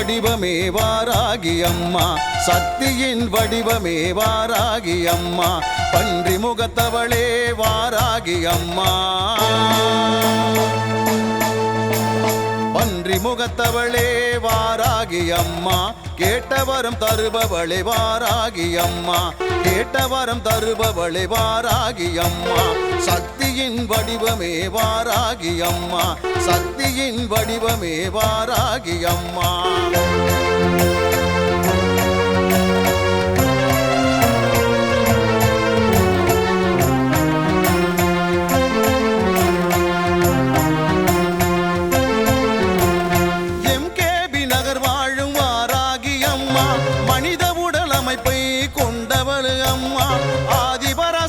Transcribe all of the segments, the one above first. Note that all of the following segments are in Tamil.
வடிவமே வாராகி அம்மா, சக்தியின் வடிவமே வாராகி அம்மா, பன்றி முகத்தவளே வாராகி அம்மா, பன்றி முகத்தவளே வாராகி அம்மா, கேட்டவரம் தருபவளே வாராகி அம்மா, கேட்டவரம் தருபவளே வாராகி அம்மா, சக்தியின் வடிவமே வாராகி அம்மா, சக்தியின் வடிவமே வாராகி அம்மா.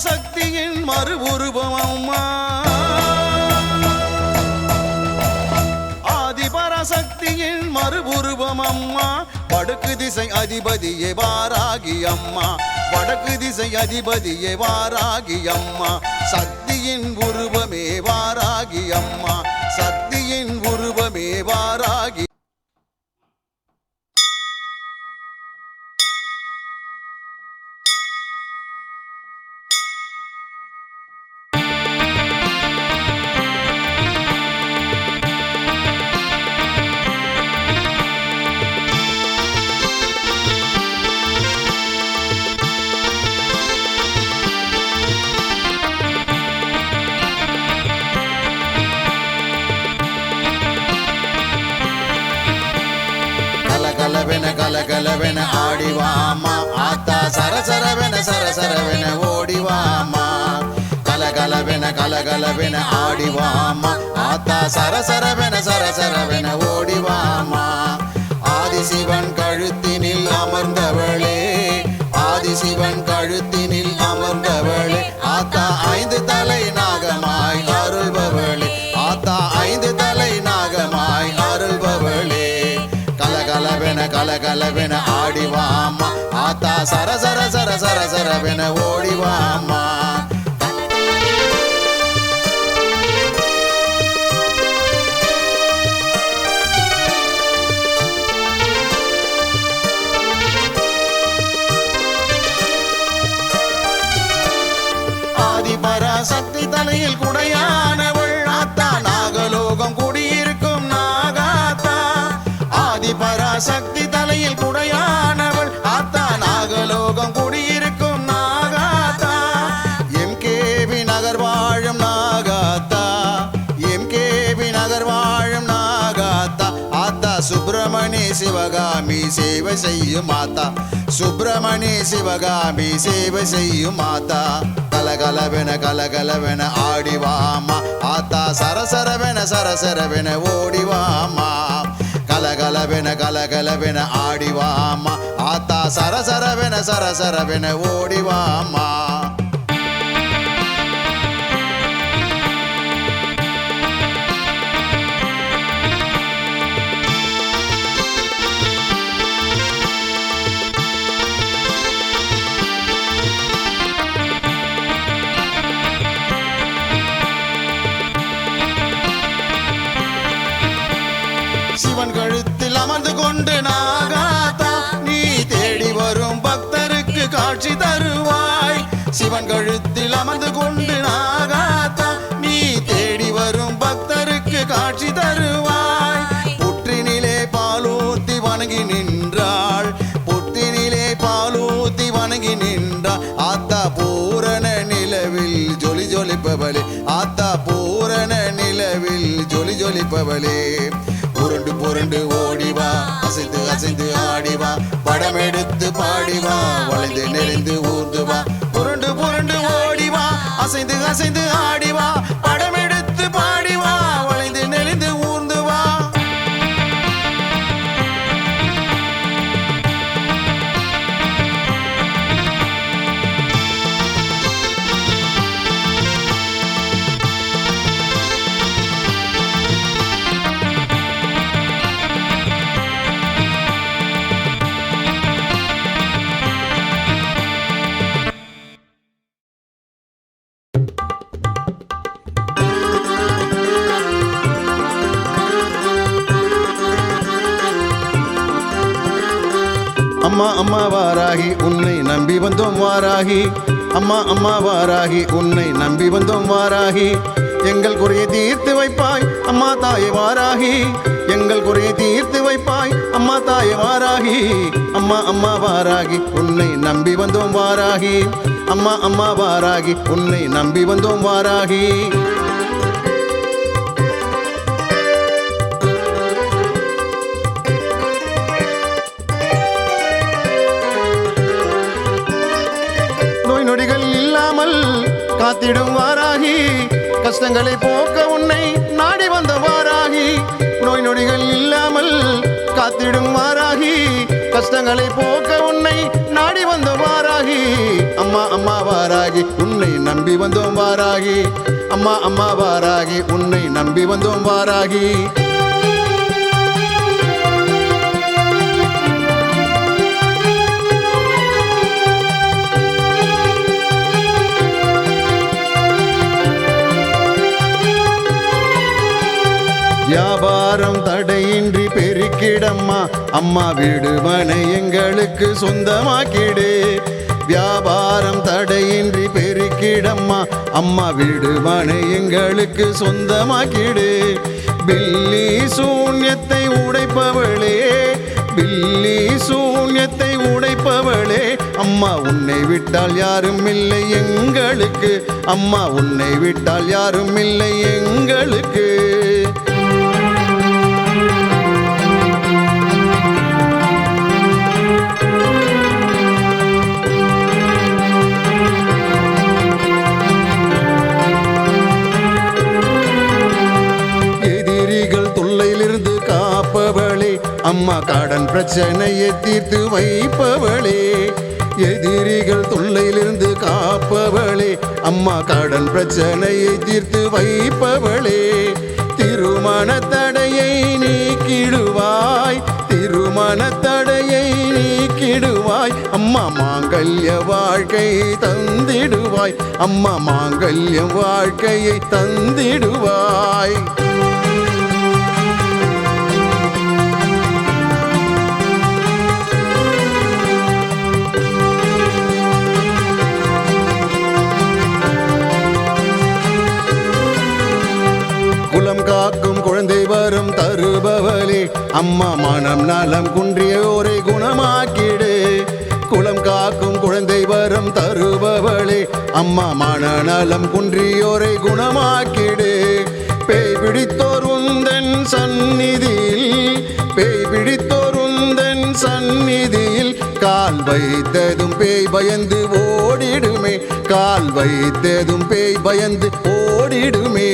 சக்தியின் மறு உருவம் அம்மா, ஆதிபராசக்தியின் மறு உருவம் அம்மா, வடக்கு திசை அதிபதியே வாராகி அம்மா, வடக்கு திசை அதிபதியே வாராகி அம்மா, சக்தியின் உருவமே வாராகி அம்மா, சக்தியின் உருவமே வாராகி. கலகலவென ஆடிவாமா ஆத்தா, சரசரவென சரசரவென ஓடிவாமா, கலகலவென ஆடிவாமா ஆத்தா, சரசரவென சரசரவென ஓடிவாமா. ஆதிசிவன் கழுத்தினில் அமர்ந்தவளே, ஆதிசிவன் கழுத்தினில் அமர்ந்தவளே, ஆத்தா ஐந்து தலை நாகமாய் அருள்பவளே, ஆத்தா ஐந்து தலை நாகமாய் அருள்பவளே, கலகலவென ஆடிவாமா ஆத்தா, சரசர சர சரசரவென ஓடிவாமா. ஆதிபராசக்தி தலையில் குடையானவள் ஆத்தா, நாகலோகம் குடியிருக்கும் நாகாத்தா, ஆதிபராசக்தி தலையில் குடையானவள் ஆத்தா, நாகலோகம் குடியிருக்கும் நாகாத்தா, எம்கேபி நகர் வாழும் நாகாத்தா, எம்கேபி நகர் வாழும் நாகாத்தா, ஆத்தா சுப்பிரமணிய சிவகாமி சேவை செய்யும் மாதா, சுப்பிரமணிய சிவகாமி சேவை செய்யும் மாதா, கலகலவென ஆடிவாமா ஆத்தா, சரசரவென சரசரவென ஓடிவாமா, கலகலவென ஆடிவாமா ஆத்தா, சரசரவென சரசரவென ஓடிவாமா. சிவன் கழுத்தில் அமர்ந்து கொண்டு நாகாத்தா, நீ தேடி வரும் பக்தருக்கு காட்சி தருவாய், சிவன் கழுத்தில் அமர்ந்து கொண்டு நாகாத்தா, நீ தேடி வரும் பக்தருக்கு காட்சி தருவாய், புற்றினிலே பாலூத்தி வணங்கி நின்றாள், புற்றினிலே பாலூத்தி வணங்கி நின்றாள், ஆத்தா பூரண நிலவில் ஜொலி ஜொலிப்பவளே, ஆத்தா பூரண நிலவில் ஜொலி ஜொலிப்பவளே, புரண்டு புரண்டு ஓடிவா, அசைந்து அசைந்து ஆடிவா, படம் எடுத்து பாடிவா, வளைந்து நெளிந்து ஊர்ந்துவா, புரண்டு புரண்டு ஓடிவா, அசைந்து அசைந்து ஆடிவா, படம் எடுத்து பாடிவா, வளைந்து நெளிந்து ஊர்ந்துவா. அம்மா அம்மா வாராகி உன்னை நம்பி வந்தோம் வாராகி. அம்மா அம்மா வாராகி உன்னை நம்பி வந்தோம் வாராகி. எங்கள் குறையை தீர்த்து வைப்பாய் அம்மா தாயே வாராகி. எங்கள் குறையை தீர்த்து வைப்பாய் அம்மா தாயே வாராகி. அம்மா அம்மா வாராகி உன்னை நம்பி வந்தோம் வாராகி. அம்மா அம்மா வாராகி உன்னை நம்பி வந்தோம் வாராகி. நோய் நொடிகள் இல்லாமல் காத்திடும் வாராகி. கஷ்டங்களை போக்க உன்னை நாடி வந்த வாராகி. நோய் நொடிகள் இல்லாமல் காத்திடும் வாராகி. கஷ்டங்களை போக்க உன்னை நாடி வந்த வாராகி. அம்மா அம்மா வாராகி உன்னை நம்பி வந்தோம் வாராகி. அம்மா அம்மா வாராகி உன்னை நம்பி வந்தோம் வாராகி. வியாபாரம் தடையின்றி பெருக்கிடம்மா அம்மா வீடு மனை எங்களுக்கு சொந்தமாக்கிடு. வியாபாரம் தடையின்றி பெருக்கிடம்மா அம்மா வீடு மனை எங்களுக்கு சொந்தமாக்கிடு. பில்லி சூன்யத்தை உடைப்பவளே, பில்லி சூன்யத்தை உடைப்பவளே, அம்மா உன்னை விட்டால் யாரும் இல்லை எங்களுக்கு. அம்மா உன்னை விட்டால் யாரும் இல்லை எங்களுக்கு. அம்மா கடன் பிரச்சனையை தீர்த்து வைப்பவளே. எதிரிகள் தொல்லையிலிருந்து காப்பவளே. அம்மா கடன் பிரச்சனையை தீர்த்து வைப்பவளே. திருமண தடையை நீக்கிடுவாய், திருமண தடையை நீக்கிடுவாய். அம்மா மாங்கல்ய வாழ்க்கை தந்திடுவாய். அம்மா மாங்கல்ய வாழ்க்கையை தந்திடுவாய். குலம் காக்கும் குழந்தை வரம் தருபவளே. அம்மா மனம் நலம் குன்றியோரை குணமாக்கிடு. குலம் காக்கும் குழந்தை வரம் தருபவளே. அம்மா மனநலம் குன்றியோரை குணமாக்கிடு. பேய் பிடித்தோர் உந்தன் சந்நிதியில், பேய் பிடித்தோர் உந்தன் சந்நிதியில், கால் வைத்ததும் பேய் பயந்து ஓடிடுமே. கால் வைத்ததும் பேய் பயந்து ஓடிடுமே.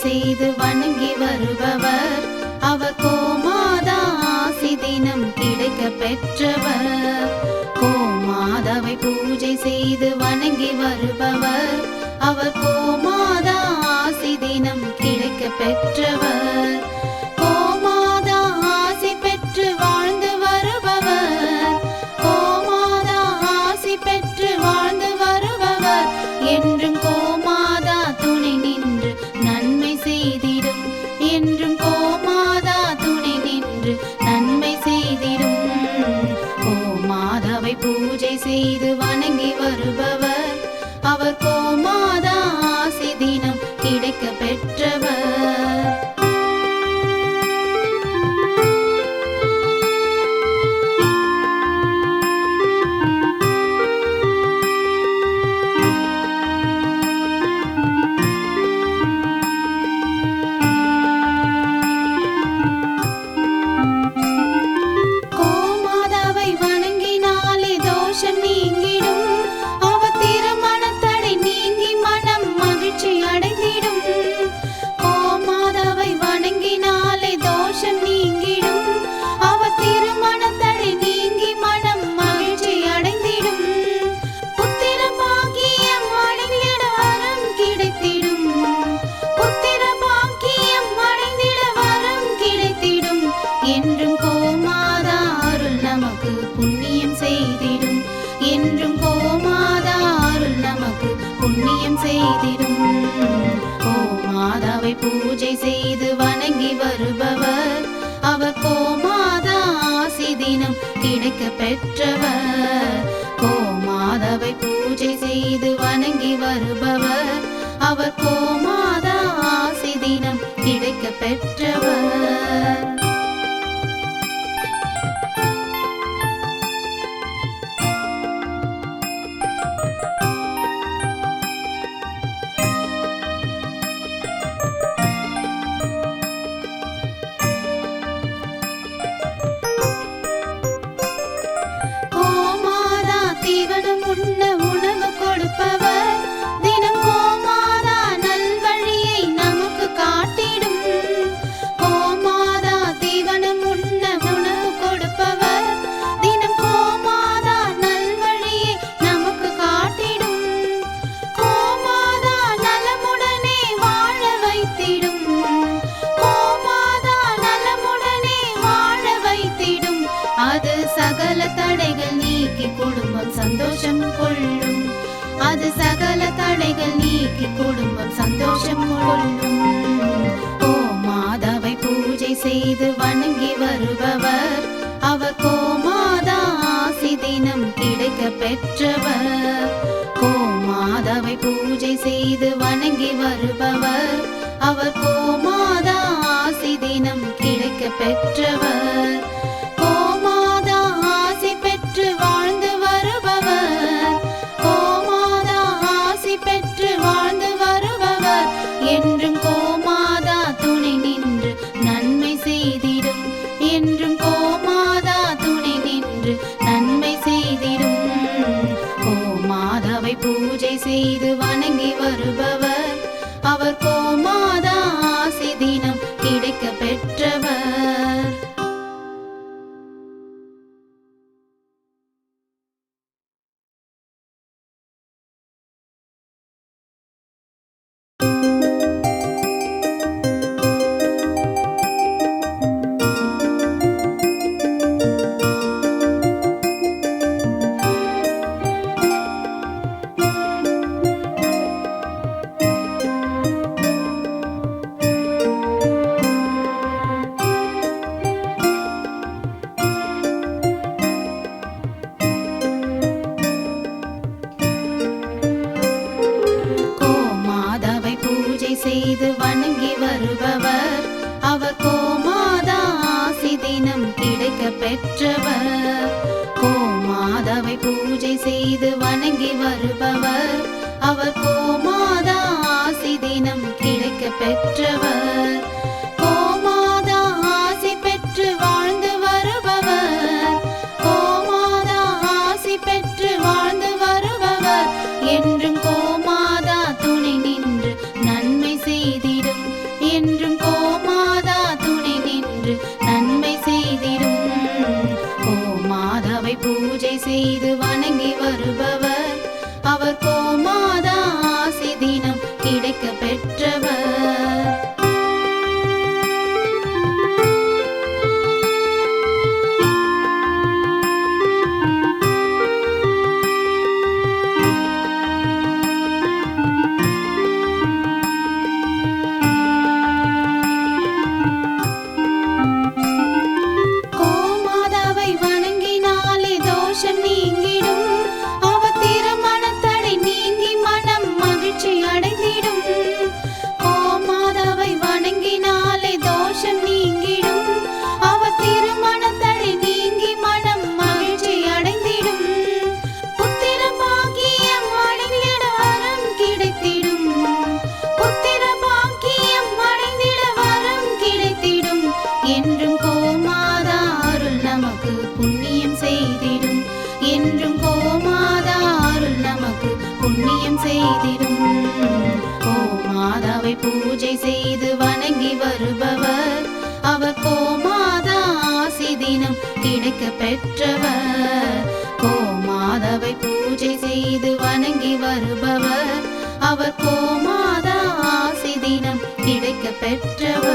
செய்து வணங்கி வருபவர் அவர். கோமாதா ஆசி தினம் கிடைக்க பெற்றவர். கோமாதாவை பூஜை செய்து வணங்கி வருபவர் அவர். கோமாதா ஆசி தினம் கிடைக்க பெற்றவர். கோமாதா ஆசி பெற்று வாழ்ந்து வருபவர். கோமாதா ஆசி பெற்று வாழ்ந்து வருபவர். என்றும் கோமாதா துணை நின்று நன்மை செய்திடும். என்றும் கோமாதா துணை நின்று நன்மை செய்திடும். கோமாதாவை பூஜை செய்து வணங்கி வருபவர் அவர். கோமாதா ஆசி தினம் கிடைக்க பெற்றவர். கோமாதாவை பூஜை செய்து வணங்கி வருபவர் அவர் கோமாதா ஆசி தினம் கிடைக்க பெற்றவர். கோமாதாவை பூஜை செய்து வணங்கி வருபவர் அவர் கோமாதா ஆசி தினம் கிடைக்க பெற்றவர். கோமாதா தீவனம் உண்ண உணவு கொடுப்பவர் தினம் கோமாதா நல்வழியை நமக்கு காட்டிடும். கோமாதா தீவனம் உண்ண உணவு கொடுப்பவர் தினம் கோமாதா நல்வழியை நமக்கு காட்டிடும். கோமாதா நலமுடனே வாழ வைத்திடும். கோமாதா நலமுடனே வாழ வைத்திடும். அது சகல தடைகள் நீக்கி குடும்பம் சந்தோஷம் கொள்ளும். அது சகல தடைகள் நீக்கி குடும்பம் சந்தோஷம் கொள்ளும். கோமாதாவை பூஜை செய்து வணங்கி வருபவர் அவர் கோமாதா ஆசி தினம் கிடைக்க பெற்றவர். கோமாதாவை பூஜை செய்து வணங்கி வருபவர் அவர் கோமாதா ஆசி தினம் கிடைக்க பெற்றவர். கோமாதா ஆசி பெற்று வாழ்ந்து வருபவர் கோமாதா ஆசி பெற்று வாழ்ந்து வருபவர் என்றும் கோமாதா துணை நின்று நன்மை செய்திடும். என்றும் கோமாதா துணை நின்று நன்மை செய்திடும். கோமாதாவை பூஜை செய்து வணங்கி வருபவர் அவர் கோமாதா ஆசி தினம் கிடைக்க பெற்றவர். கோமாதாவை பூஜை செய்து வணங்கி வருபவர் அவர் கோமாதா ஆசி தினம் கிடைக்க பெற்றவர். கோமாதாவை பூஜை செய்து வணங்கி வருபவர் அவர் கோமாதா ஆசி தினம் கிடைக்க பெற்றவர். கோமாதா ஆசி பெற்று வாழ்ந்து வருபவர் கோமாதா ஆசி பெற்று வாழ்ந்து வருபவர் என்றும் கோமாதா துணை நின்று நன்மை செய்திடும். என்றும் கோமாதா துணை நின்று நன்மை செய்திடும். கோமாதாவை பூஜை செய்து வணங்கி வருபவர் அவர் கோமாதா ஆசி தினம் கிடைக்க பெற்றவர். கோமாதாவை வணங்கினாலே தோஷம் நீங்கிடும். அவர் திருமணத்தடை நீங்கி மனம் மகிழ்ச்சி அடைந்திடும். கோமாதாவை வணங்கினாலே தோஷம் நீங்கிடும். அவர் திருமணத்தடை நீங்கி மனம் மகிழ்ச்சி அடைந்திடும். புத்திர பாக்கியம் அடைந்திட வரம் கிடைத்திடும். புத்திர பாக்கியம் அடைந்திட வரம் கிடைத்திடும். என்றும் கோமாதா அருள் நமக்கு புண்ணியம் செய்திடும். என்றும் கோமாதா அருள் நமக்கு புண்ணியம் செய்திடும். கோமாதாவை பூஜை செய்து வணங்கி வருபவர் அவர் கோமாதா ஆசி தினம் கிடைக்க பெற்றவர். கோமாதாவை பூஜை செய்து வணங்கி வருபவர் அவர் கோமாதா ஆசி தினம் கிடைக்க பெற்றவர்.